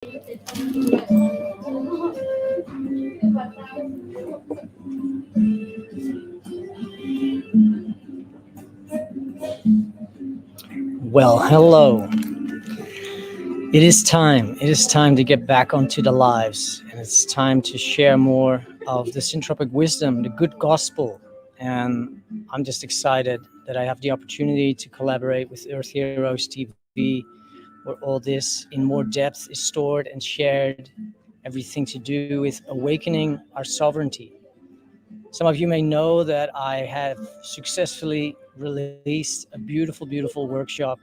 Well, hello. It is time. It is time to get back onto the lives, and it's time to share more of the syntropic wisdom, the good gospel. And I'm just excited that I have the opportunity to collaborate with Earth Heroes TV, where all this in more depth is stored and shared, everything to do with awakening our sovereignty. Some of you may know that I have successfully released a beautiful, beautiful workshop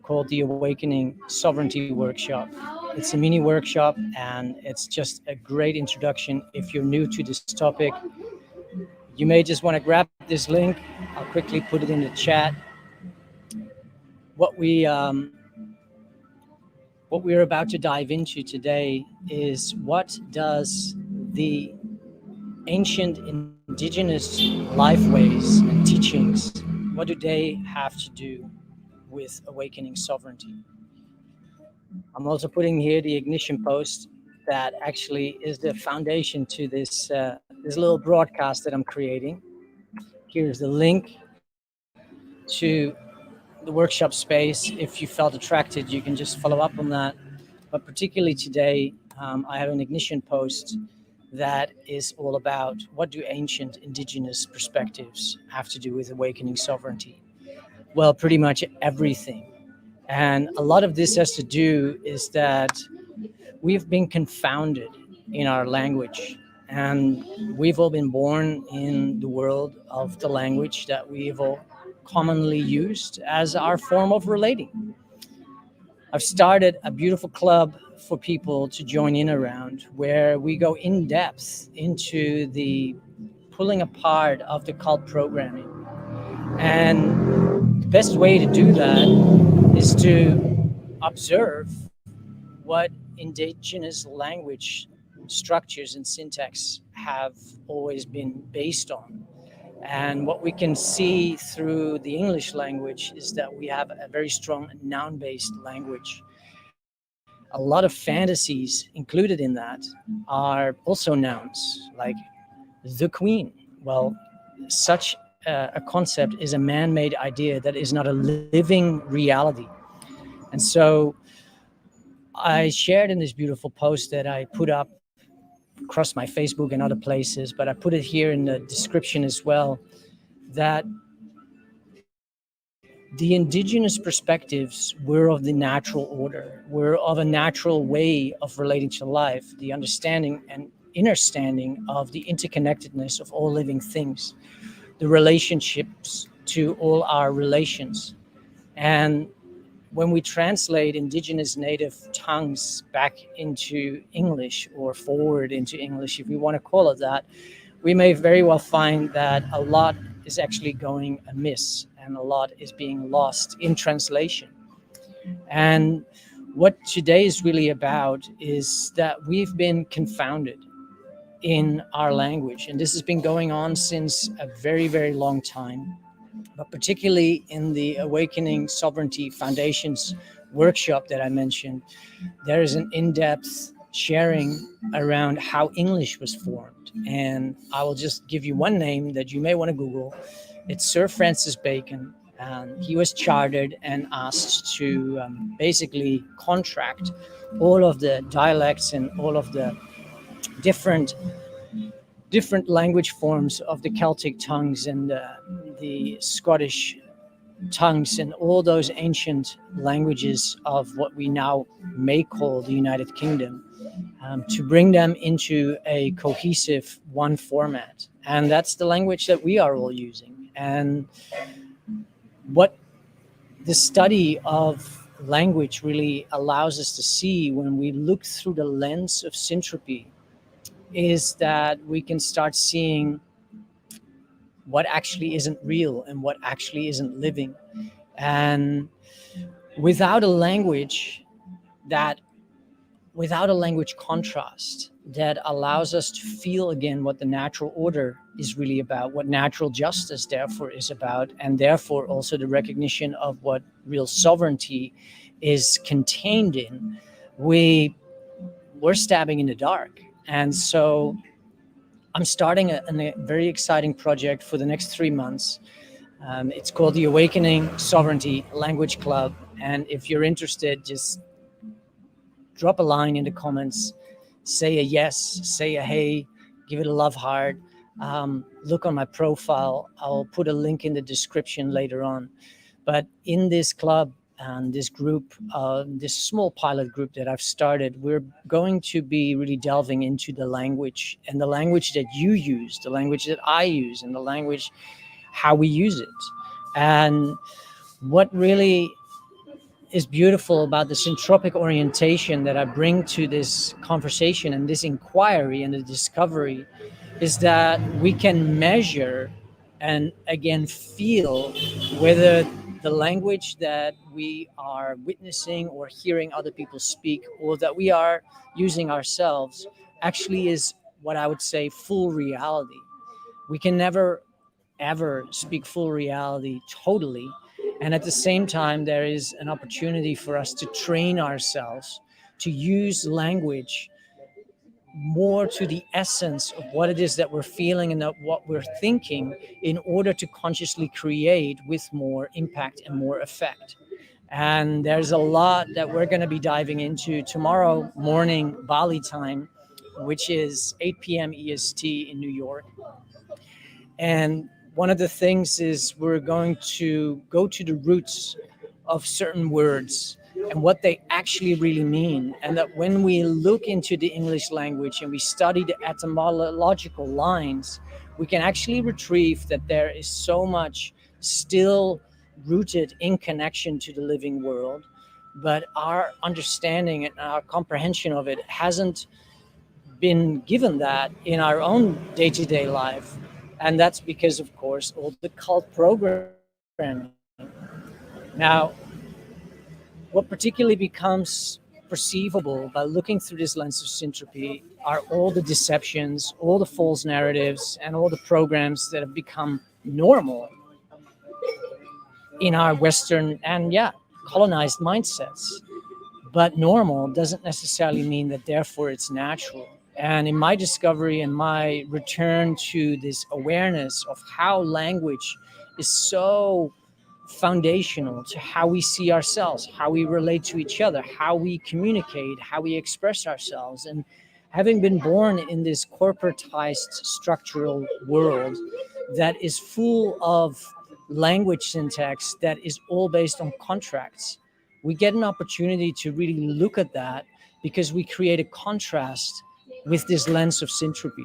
called the Awakening Sovereignty Workshop. It's a mini workshop, and it's just a great introduction. If you're new to this topic, you may just want to grab this link. I'll quickly put it in the chat. What we what we're about to dive into today is, what does the ancient indigenous lifeways and teachings, what do they have to do with awakening sovereignty? I'm also putting here the ignition post that actually is the foundation to this little broadcast that I'm creating. Here's the link to the workshop space. If you felt attracted, you can just follow up on that. But particularly today, I have an ignition post that is all about, what do ancient indigenous perspectives have to do with awakening sovereignty? Well, pretty much everything. And a lot of this has to do is that we've been confounded in our language, and we've all been born in the world of the language that we've all commonly used as our form of relating. I've started a beautiful club for people to join in around, where we go in depth into the pulling apart of the cult programming. And the best way to do that is to observe what indigenous language structures and syntax have always been based on. And what we can see through the English language is that we have a very strong noun-based language. A lot of fantasies included in that are also nouns, like the queen. Well, such a concept is a man-made idea that is not a living reality. And so I shared in this beautiful post that I put up across my Facebook and other places, but I put it here in the description as well, that the indigenous perspectives were of the natural order, were of a natural way of relating to life, the understanding and understanding of the interconnectedness of all living things, the relationships to all our relations. And when we translate indigenous native tongues back into English, or forward into English, if we want to call it that, we may very well find that a lot is actually going amiss, and a lot is being lost in translation. And what today is really about is that we've been confounded in our language, and this has been going on since a very, very long time. But particularly in the Awakening Sovereignty Foundations workshop that I mentioned, there is an in-depth sharing around how English was formed. And I will just give you one name that you may want to Google. It's Sir Francis Bacon. And he was chartered and asked to basically contract all of the dialects and all of the different language forms of the Celtic tongues and the Scottish tongues and all those ancient languages of what we now may call the United Kingdom, to bring them into a cohesive one format. And that's the language that we are all using. And what the study of language really allows us to see when we look through the lens of syntropy is that we can start seeing what actually isn't real and what actually isn't living. And without a language contrast that allows us to feel again what the natural order is really about, what natural justice therefore is about, and therefore also the recognition of what real sovereignty is contained in, we we're stabbing in the dark. And so I'm starting a very exciting project for the next 3 months. It's called the Awakening Sovereignty Language Club. And if you're interested, just drop a line in the comments, say a yes, say a hey, give it a love heart. Look on my profile. I'll put a link in the description later on. But in this club and this group, this small pilot group that I've started, we're going to be really delving into the language, and the language that you use, the language that I use, and the language, how we use it. And what really is beautiful about the syntropic orientation that I bring to this conversation and this inquiry and the discovery is that we can measure and again feel whether the language that we are witnessing or hearing other people speak or that we are using ourselves actually is what I would say full reality. We can never ever speak full reality totally. And at the same time, there is an opportunity for us to train ourselves to use language more to the essence of what it is that we're feeling and what we're thinking in order to consciously create with more impact and more effect. And there's a lot that we're going to be diving into tomorrow morning, Bali time, which is 8 p.m. EST in New York. And one of the things is we're going to go to the roots of certain words and what they actually really mean. And that when we look into the English language and we study the etymological lines, we can actually retrieve that there is so much still rooted in connection to the living world, but our understanding and our comprehension of it hasn't been given that in our own day-to-day life. And that's because, of course, all the cult programming. Now, what particularly becomes perceivable by looking through this lens of syntropy are all the deceptions, all the false narratives, and all the programs that have become normal in our Western and, colonized mindsets. But normal doesn't necessarily mean that therefore it's natural. And in my discovery and my return to this awareness of how language is so foundational to how we see ourselves, how we relate to each other, how we communicate, how we express ourselves. And having been born in this corporatized structural world that is full of language syntax that is all based on contracts, we get an opportunity to really look at that because we create a contrast with this lens of syntropy.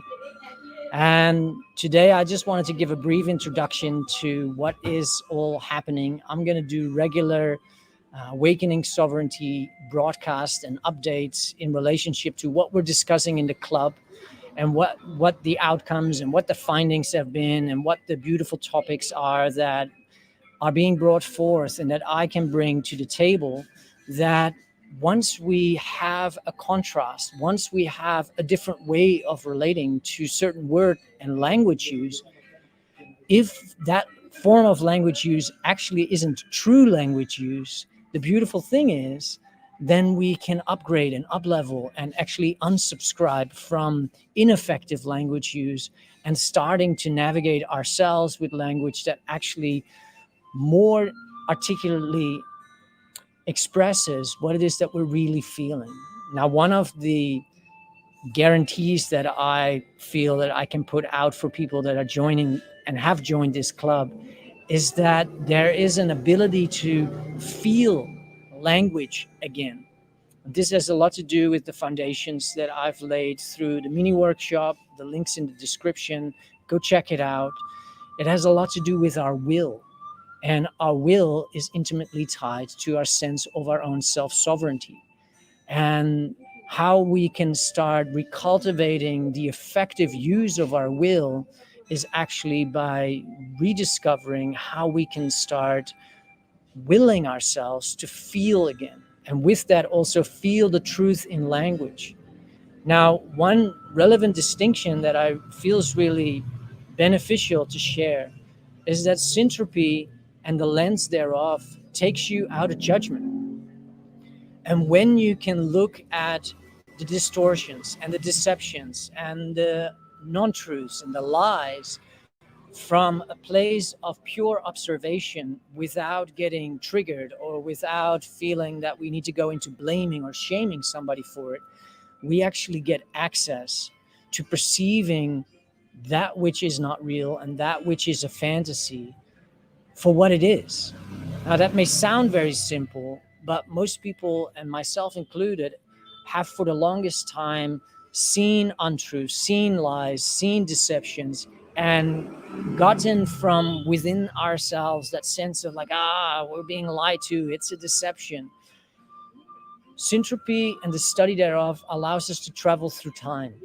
And today I just wanted to give a brief introduction to what is all happening. I'm going to do regular Awakening Sovereignty broadcasts and updates in relationship to what we're discussing in the club and what the outcomes and what the findings have been and what the beautiful topics are that are being brought forth and that I can bring to the table, that once we have a contrast, once we have a different way of relating to certain word and language use, if that form of language use actually isn't true language use, the beautiful thing is then we can upgrade and up-level and actually unsubscribe from ineffective language use and starting to navigate ourselves with language that actually more articulately expresses what it is that we're really feeling. Now, one of the guarantees that I feel that I can put out for people that are joining and have joined this club is that there is an ability to feel language again. This has a lot to do with the foundations that I've laid through the mini workshop. The link's in the description. Go check it out. It has a lot to do with our will. And our will is intimately tied to our sense of our own self-sovereignty. And how we can start recultivating the effective use of our will is actually by rediscovering how we can start willing ourselves to feel again. And with that, also feel the truth in language. Now, one relevant distinction that I feel is really beneficial to share is that syntropy and the lens thereof takes you out of judgment. And when you can look at the distortions and the deceptions and the non-truths and the lies from a place of pure observation without getting triggered or without feeling that we need to go into blaming or shaming somebody for it, we actually get access to perceiving that which is not real and that which is a fantasy for what it is. Now, that may sound very simple, but most people, and myself included, have for the longest time seen untruths, seen lies, seen deceptions, and gotten from within ourselves that sense of like, we're being lied to, it's a deception. Syntropy and the study thereof allows us to travel through time,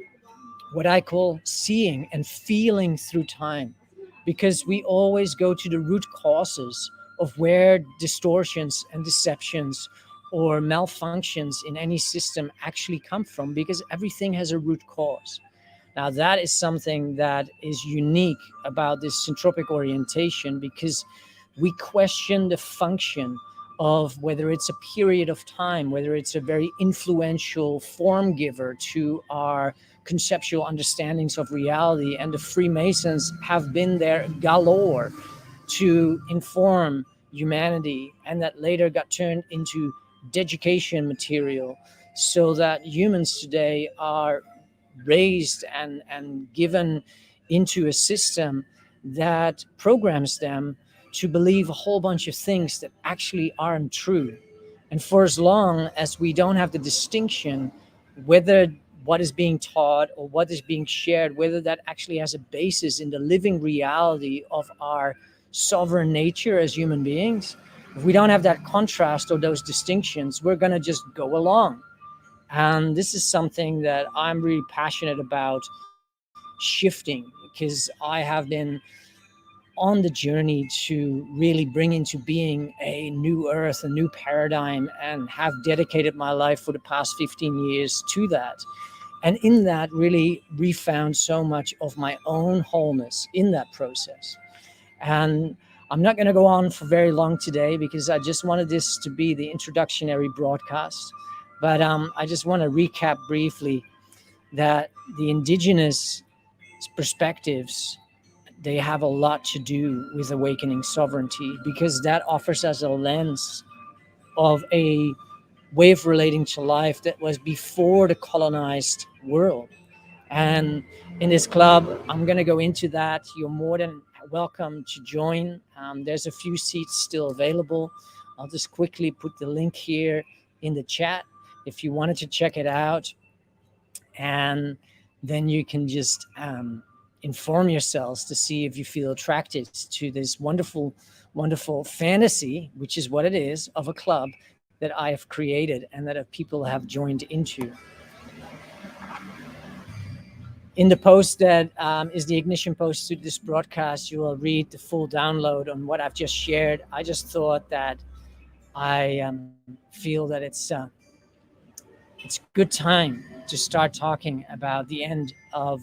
what I call seeing and feeling through time, because we always go to the root causes of where distortions and deceptions or malfunctions in any system actually come from, because everything has a root cause. Now, that is something that is unique about this syntropic orientation, because we question the function of whether it's a period of time, whether it's a very influential form giver to our conceptual understandings of reality. And the Freemasons have been there galore to inform humanity, and that later got turned into education material, so that humans today are raised and given into a system that programs them to believe a whole bunch of things that actually aren't true. And for as long as we don't have the distinction whether what is being taught or what is being shared, whether that actually has a basis in the living reality of our sovereign nature as human beings, if we don't have that contrast or those distinctions, we're going to just go along. And this is something that I'm really passionate about shifting, because I have been on the journey to really bring into being a new earth, a new paradigm, and have dedicated my life for the past 15 years to that. And in that, really refound so much of my own wholeness in that process. And I'm not going to go on for very long today, because I just wanted this to be the introductionary broadcast. But I just want to recap briefly that the indigenous perspectives, they have a lot to do with awakening sovereignty, because that offers us a lens of a way of relating to life that was before the colonized world. And in this club, I'm going to go into that. You're more than welcome to join. There's a few seats still available. I'll just quickly put the link here in the chat if you wanted to check it out. And then you can just inform yourselves to see if you feel attracted to this wonderful, wonderful fantasy, which is what it is, of a club that I have created and that people have joined into. In the post that is the ignition post to this broadcast, you will read the full download on what I've just shared. I just thought that I feel that it's a good time to start talking about the end of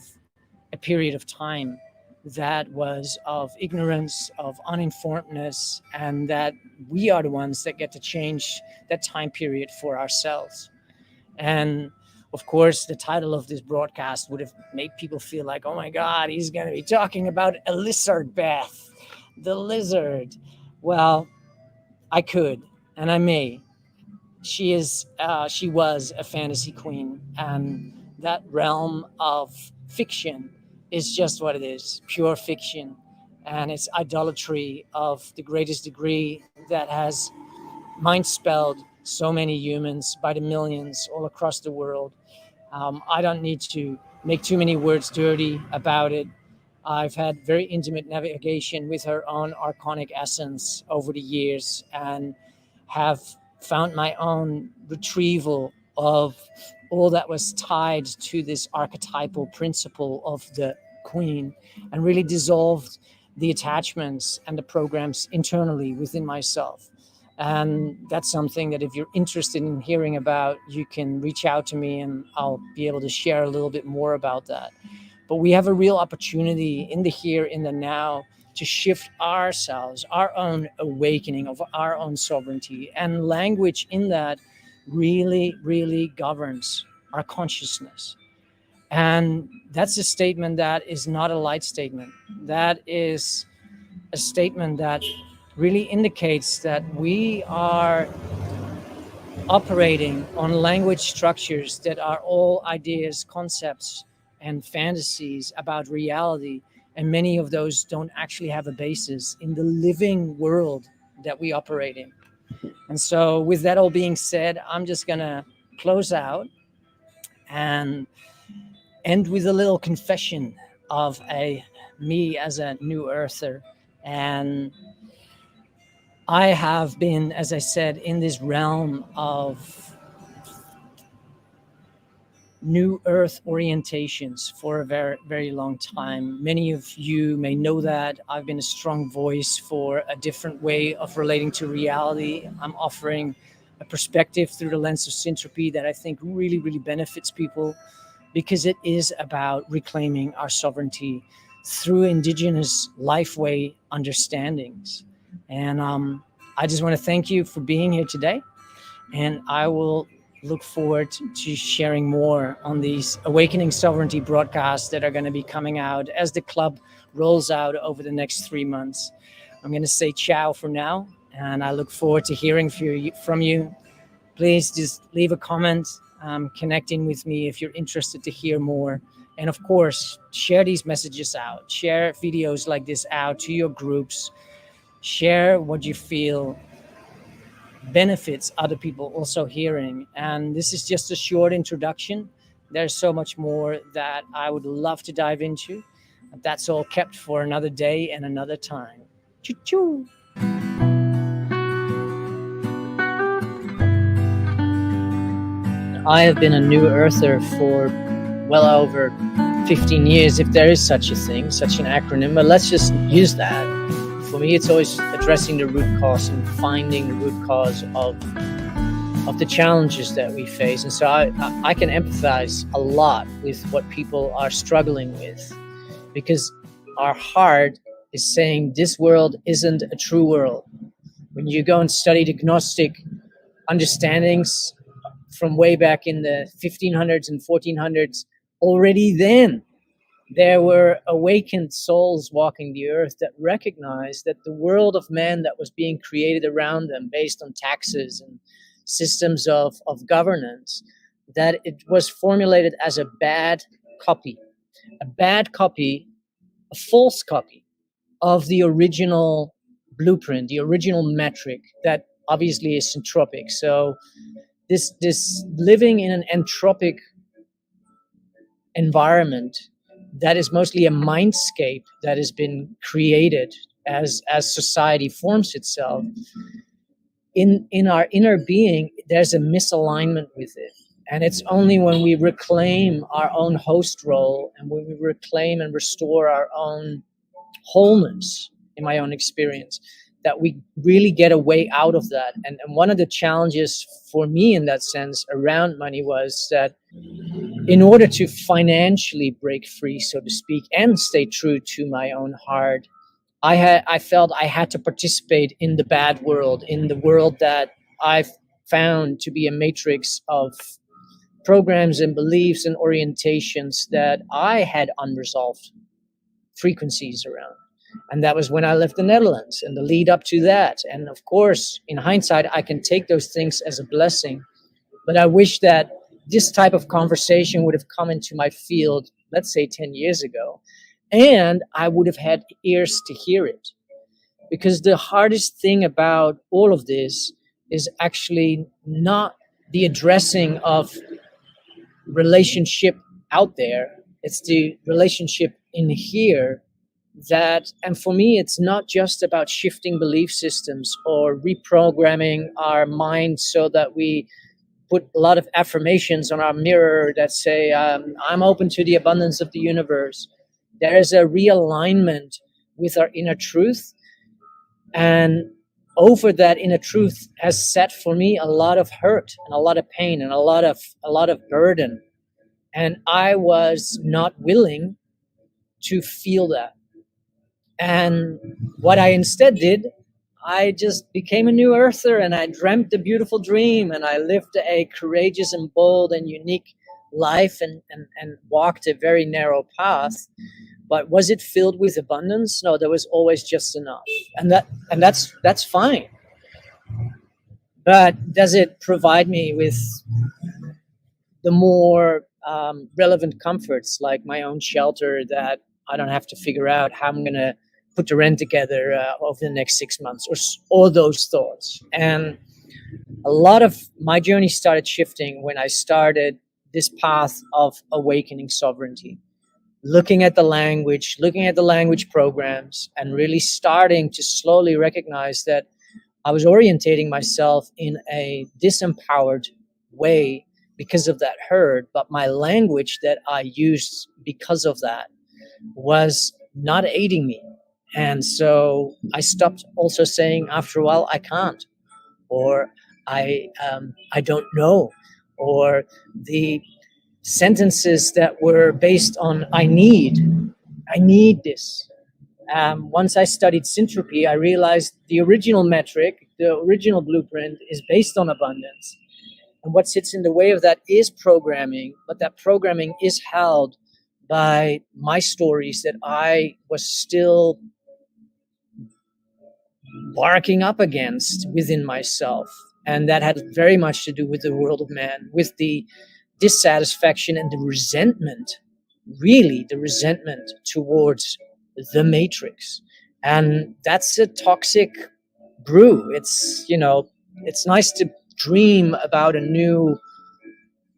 a period of time that was of ignorance, of uninformedness, and that we are the ones that get to change that time period for ourselves. And of course, the title of this broadcast would have made people feel like, oh my God, he's going to be talking about a lizard bath, the lizard. Well, I could, and I may. She was a fantasy queen, and that realm of fiction is just what it is, pure fiction. And it's idolatry of the greatest degree that has mind spelled so many humans by the millions all across the world. I don't need to make too many words dirty about it. I've had very intimate navigation with her own archonic essence over the years, and have found my own retrieval of all that was tied to this archetypal principle of the queen, and really dissolved the attachments and the programs internally within myself. And that's something that if you're interested in hearing about, you can reach out to me and I'll be able to share a little bit more about that. But we have a real opportunity in the here, in the now, to shift ourselves, our own awakening of our own sovereignty. And language in that really, really governs our consciousness. And that's a statement that is not a light statement. That is a statement that really indicates that we are operating on language structures that are all ideas, concepts, and fantasies about reality. And many of those don't actually have a basis in the living world that we operate in. And so, with that all being said, I'm just going to close out and end with a little confession of me as a new earther. And I have been, as I said, in this realm of new earth orientations for a very, very long time. Many of you may know that I've been a strong voice for a different way of relating to reality. I'm offering a perspective through the lens of syntropy that I think really, really benefits people, because it is about reclaiming our sovereignty through indigenous lifeway understandings. And I just want to thank you for being here today. And I will look forward to sharing more on these Awakening Sovereignty broadcasts that are going to be coming out as the club rolls out over the next 3 months. I'm going to say ciao for now, and I look forward to hearing from you. Please just leave a comment, connecting with me if you're interested to hear more. And of course, share these messages out. Share videos like this out to your groups. Share what you feel benefits other people also hearing. And this is just a short introduction. There's so much more that I would love to dive into. That's all kept for another day and another time. Choo-choo. I have been a new earther for well over 15 years, if there is such a thing, such an acronym, but let's just use that. For me, it's always addressing the root cause and finding the root cause of the challenges that we face. And so I can empathize a lot with what people are struggling with, because our heart is saying this world isn't a true world. When you go and study the Gnostic understandings from way back in the 1500s and 1400s, already then there were awakened souls walking the earth that recognized that the world of man that was being created around them based on taxes and systems of governance, that it was formulated as a bad copy, a false copy of the original blueprint, the original metric that obviously is entropic. So this living in an entropic environment that is mostly a mindscape that has been created as society forms itself, in our inner being, there's a misalignment with it. And it's only when we reclaim our own host role and when we reclaim and restore our own wholeness, in my own experience, that we really get a way out of that. And one of the challenges for me in that sense around money was that in order to financially break free, so to speak, and stay true to my own heart, I felt I had to participate in the bad world, in the world that I've found to be a matrix of programs and beliefs and orientations that I had unresolved frequencies around. And that was when I left the Netherlands and the lead up to that. And of course, in hindsight, I can take those things as a blessing. But I wish that this type of conversation would have come into my field, let's say 10 years ago, and I would have had ears to hear it. Because the hardest thing about all of this is actually not the addressing of relationship out there. It's the relationship in here. That, and for me, it's not just about shifting belief systems or reprogramming our mind so that we put a lot of affirmations on our mirror that say, I'm open to the abundance of the universe. There is a realignment with our inner truth. And over that inner truth has set for me a lot of hurt and a lot of pain and a lot of burden. And I was not willing to feel that. And what I instead did, I just became a new earther, and I dreamt a beautiful dream, and I lived a courageous and bold and unique life and walked a very narrow path, but was it filled with abundance? No, there was always just enough, and that's fine. But does it provide me with the more relevant comforts, like my own shelter, that I don't have to figure out how I'm going to put the rent together over the next 6 months, or all those thoughts? And a lot of my journey started shifting when I started this path of awakening sovereignty, looking at the language programs, and really starting to slowly recognize that I was orientating myself in a disempowered way because of that hurt, but my language that I used because of that was not aiding me. And so I stopped also saying after a while, I can't, or I don't know, or the sentences that were based on I need this. Once I studied syntropy, I realized the original metric, the original blueprint, is based on abundance. And what sits in the way of that is programming, but that programming is held by my stories that I was still barking up against within myself. And that had very much to do with the world of man, with the dissatisfaction and the resentment, really the resentment towards the matrix. And that's a toxic brew. It's, it's nice to dream about a new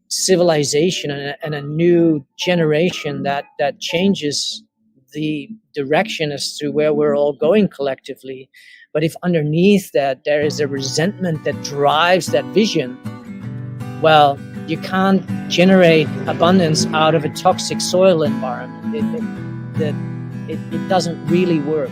civilization and a new generation that changes the direction as to where we're all going collectively. But if underneath that there is a resentment that drives that vision, well, you can't generate abundance out of a toxic soil environment. It doesn't really work.